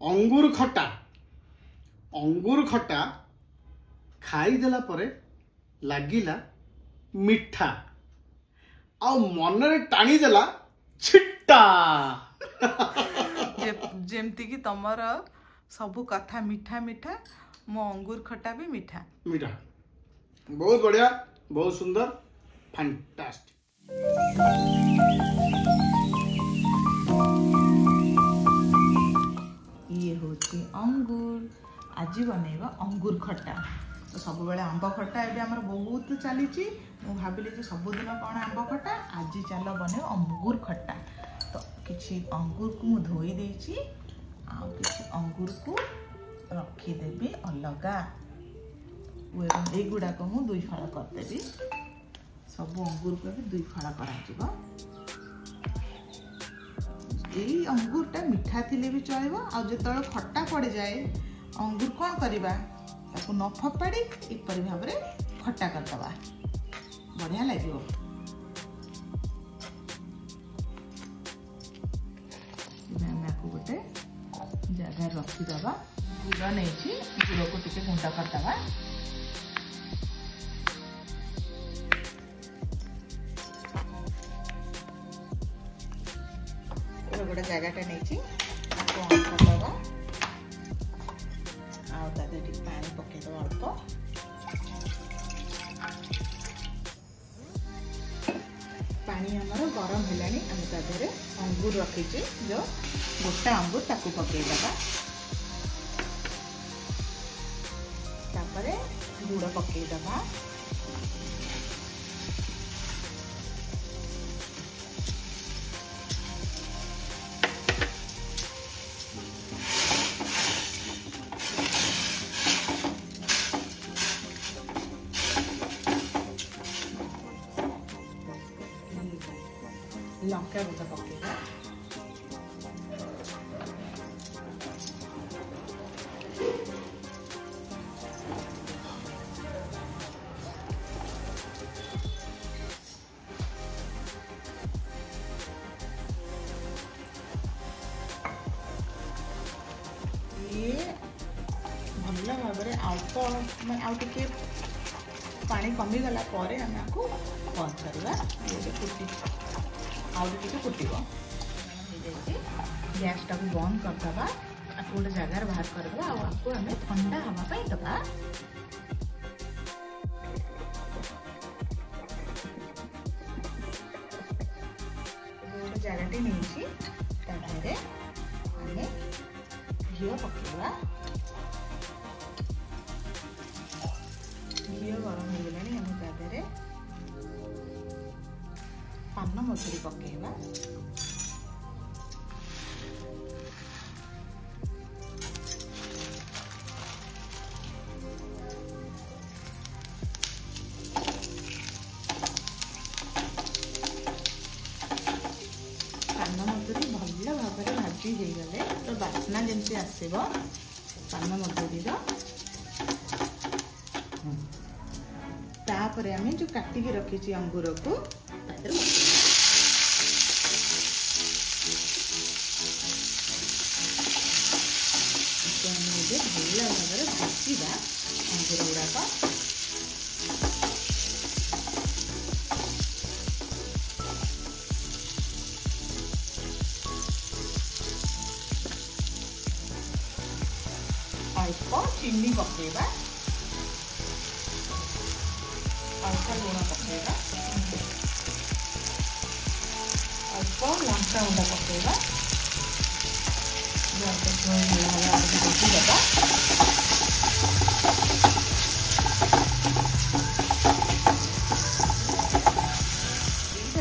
अंगूर खटा खाईदेला परे लागिला मिठा आ मनरे टाणी देला छिट्टा जेमती कि तमर सबू कथा मीठा मीठा मो अंगूर खटा भी मीठा मीठा। बहुत बढ़िया, बहुत सुंदर, फैंटास्टिक। ये होची अंगूर, आज बनैबा अंगूर खट्टा। तो सब बेले आंब खट्टा एबे हमर बहुत चली। मु भाविली जे सबुदिन कौन आंब खट्टा, आज चल बने अंगूर खट्टा। तो किसी अंगूर को मुझे धोई देछि, आ किसी अंगूर को रखीदेवी अलगा। युड़ा को मुझे 2 फाड़ करदेवी। सब अंगूर को भी 2 फाड़ कर। अंगूरटा मीठा थिले भी चलो, आ जो खट्टा पड़ जाए अंगूर कौन करवा ताको न फपाड़ी एपरी भाव में खट्टा करदबा, बढ़िया लगे। गोटे जगह रखीदबा, गुड़ नहीं गुड़ को टिके गुंड करदबा। गोटे जगहटा नहीं करदबा, पानी पकईदबा अल्प। पानी आमर गरम है, अंगूर रखीचे जो गोटा अंगूर ताकू पकईदबा। तापरे गुड़ पकईदबा। लंका गुंड पकेगा। ये भल भाव अल्प आउटे पानी कमीगला आम आपको बंद करवा। फुटी आउटे फुटब, गैस टाक बंद करदबा। आपको गोटे जगार बाहर करदबा, आपको आम ठंडा हाँवाई दबा। गोटे जगटे नहीं घी पकड़ा। घी गरम हो गलानी, आम तादे पान मधुरी पकेवा। पान मधुरी भल भाव भाजी हो गले तो बास्ना जमी आसब पान मधुरी। तापर आम जो काटिकी रखी अंगूर को भल भाव भाजा अंगूर गुड़ाक। अल्प चीनी पकेवा, अल्प लुण पकेवा, अल्प लंका गुंड पकेवा।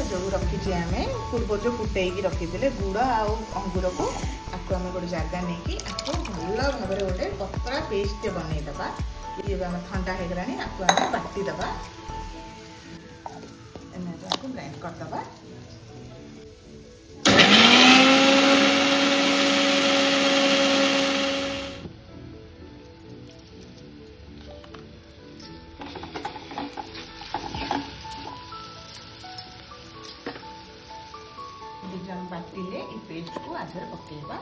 जो रखी आम पूर्व जो फुटेक रखीदे गुड़ आउ अंगूर को आपको आम गोटे जगह नहीं आपको भल भाव गोटे पतला पेस्ट बनईदबा। ये आम ठंडा हो गला, आपको आम बाटीदबा, आपको ग्राइंड करदबा। बाटिले पेस्ट को आगे पकेवा।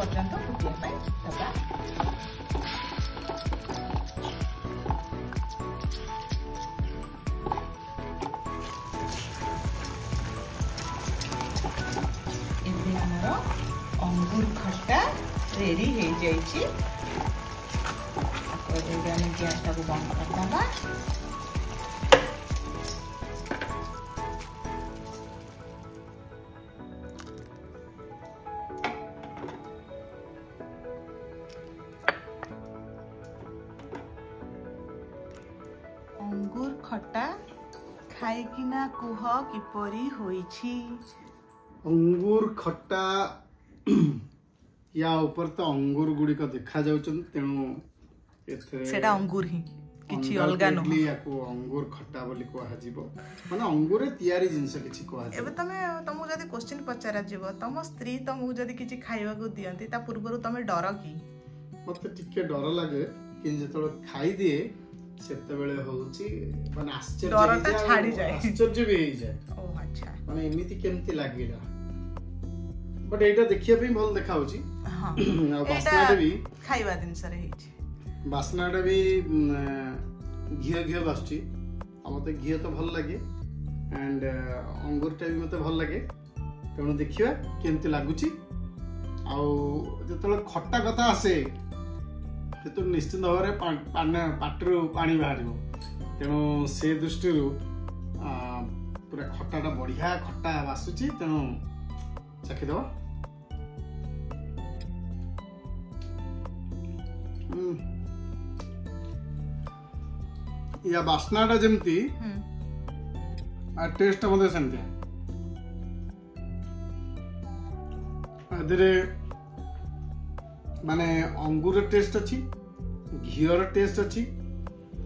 पर्यंत फुटिया पाई दबा। एबे हमर अंगूर खट्टा रेडी हो जाइए। गैस टाक बंद करदे। अंगूर खट्टा खाइकिना कुह किपरि होइछि। अंगूर खट्टा या ऊपर तो अंगूर गुड़िक देखा जाउछन, तेणु सेटा अंगूर ही किछि अलगा न याको अंगूर खट्टा बोली कहआ जीवो, माने अंगूर तयारी जिंस किछि कहआ जीवो। एबे तुमको जदी क्वेश्चन पचारा जीवो, तुम स्त्री तुमको जदी किछि खाइबा को दियंती ता पूर्वरु तमे डर की? मते टिके डर लागे कि जेतलो खाई दिए सेते बेले होउची माने आश्चर्य डरटा छाड़ी जाए, आश्चर्य भी हो जाए। ओ अच्छा, माने एमिति केमति लागिला, बट एटा देखिया पे भल देखा होची। हां बासनाटा भी खाइबा दिन सरे हिची, बासनाटा भी घिया घिया बासची। मते घिया तो भल लागे एंड अंगूरटा भी मते भल लागे, तेणु देखिया केमति लागुची। आ जेतलो खट्टा कथा आसे तो निश्चित भाव में पाटरू पानी बाहर, तेणु से दृष्टि पूरा खट्टा बढ़िया खट्टा बासुची, तेणु चाखिद। या बासनाटा जमती टेस्ट मते सेमती। माने अंगूर टेस्ट अच्छी, घीर टेस्ट अच्छी,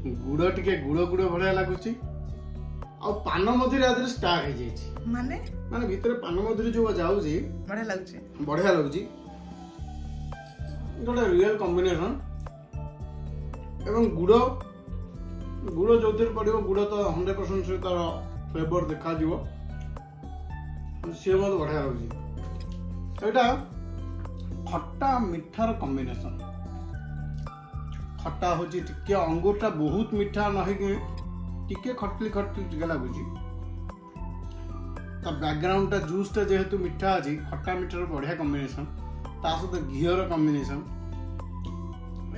गुड़ टिके गुड़ गुड़ भलिया लागुची, आ पान मधुरी आदि स्टार हो जाइछि। माने माने भीतर पान मधुरी जो जाउची बढ़िया लागुची, बढ़िया लागुची। गोटे रियल कॉम्बिनेशन। एवं गुड़ गुड़ जो पड़ो, गुड़ तो 100% से तार फ्लेवर देखा जीवो, सी मत बढ़िया लगुची। एटा खट्टा मिठार कॉम्बिनेशन। खट्टा होची टिके अंगूरटा बहुत मीठा नहीं कि टिके खटली खटली टिके लागुची। ता बैकग्राउंडटा जूसटा जेहेतु मीठा अछि, खट्टा मीठार बढ़िया कॉम्बिनेशन, ता सहित घीर कॉम्बिनेशन,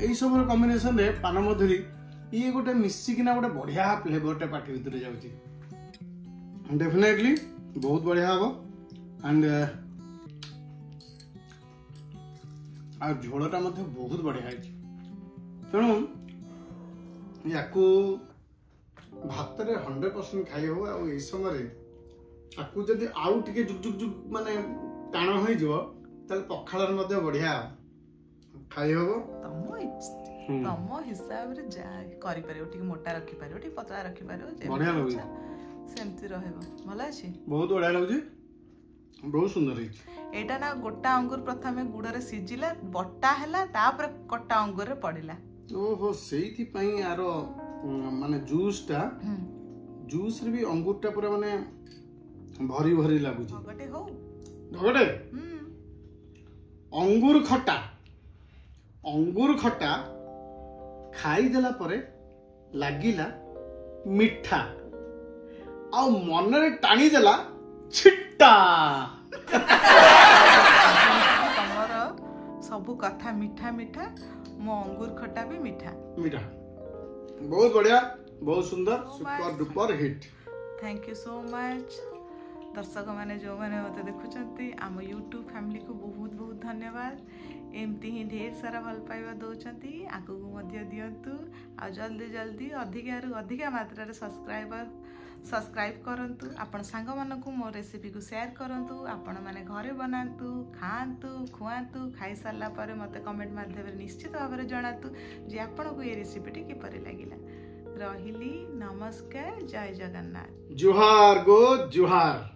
एई सब कॉम्बिनेशन रे पान मधुरी ये गोटे मिसिकिना गोटे बढ़िया फ्लेवरटा पाटी भीतर जाउची। डेफिनेटली बहुत बढ़िया हबो। एंड आ झोलटा मध्य बहुत बढ़िया है, तेणु याकू भात रे 100% खाई हो। आ ए समय ताकू जदी आउ टिके जुग जुग जुग माने टाण होई जो, ताले पखाळ मध्य बढ़िया खाई हो। तम हिसाब रे जा करि परियो, टिके मोटा रखि परियो, टिके पतला रखि परियो, जे बढ़िया लागै सेमति रहबो। भला अछि, बहुत बढ़िया लागै, बहुत सुंदर है। एटा ना गोटा अंगूर प्रथमे गुड़ रे सिजिला, बट्टा हैला, तापर कट्टा अंगूर रे पडिला। ओहो, सेइथि पई आरो माने जूसटा जूस रे भी अंगूरटा पूरा माने भरी भरी लागुची। ढगटे हो ढगटे अंगूर खट्टा खाई देला परे लागिला मिठा, आ मन रे टाणी देला छिट्टा। तमर सबु कथा मीठा मीठा, मो अंगूर खट्टा भी मीठा मीठा। बहुत बढ़िया, बहुत सुंदर, super duper hit. Thank you so much. दर्शक माने जो माने मते देखुचंती, आम यूट्यूब फैमिली को बहुत बहुत धन्यवाद। एमती ही ढेर सारा भल पाइबा दौचंती, आगु को मध्य दियंतु। आ जल्दी जल्दी अधिका मात्रा रे सब्सक्राइब करंतु। आपण सांग मानकु मो रेसिपी को शेयर करंतु। आपण माने घरे बनांतु, खांतु, खुआंतु। खाई सारला परे मते कमेंट माध्यम रे निश्चित भाव रे जणातु जे आपण को ये रेसिपी टी किपरि लागिला। रहिली, नमस्कार, जय जगन्नाथ। जुहार गो जुहार।